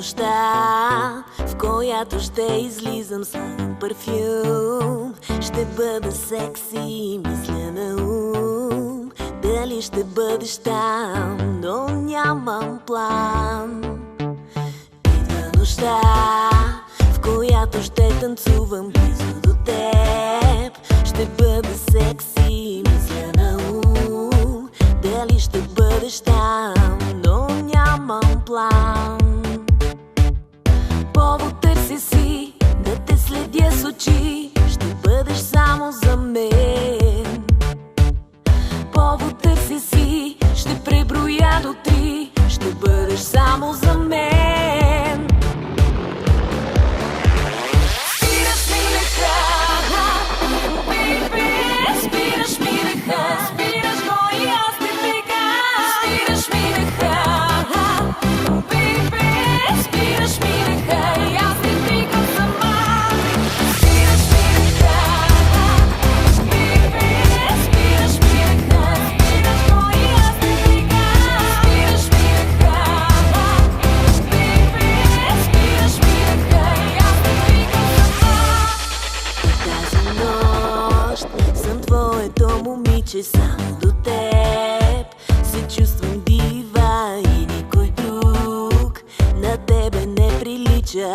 нощта, в която ще излизам с парфюм. Ще бъда секси и мисля на ум. Дали ще бъдеш там, но нямам план. Идва нощта, в която ще танцувам близо до теб. Ще бъда секси и мисля на ум. Дали ще бъдеш там, но нямам план. Повод търси си, да те следя с очи. Ще бъдеш само за мен. Повод търси си, ще преброя до 3. Ще бъдеш само за мен. Спираш ми леха, бейби, спираш ми леха. Спираш го и аз те вика. Спираш ми леха, бейби, спираш ми леха и аз те викам сама. Спираш ми леха, бейби, спираш ми леха. Спираш го и аз те вика. Спираш ми леха, бейби, спираш ми леха и аз те викам сама. Тази нощ съм твоето момиче, само до теб се чувствам дива и никой друг на тебе не прилича.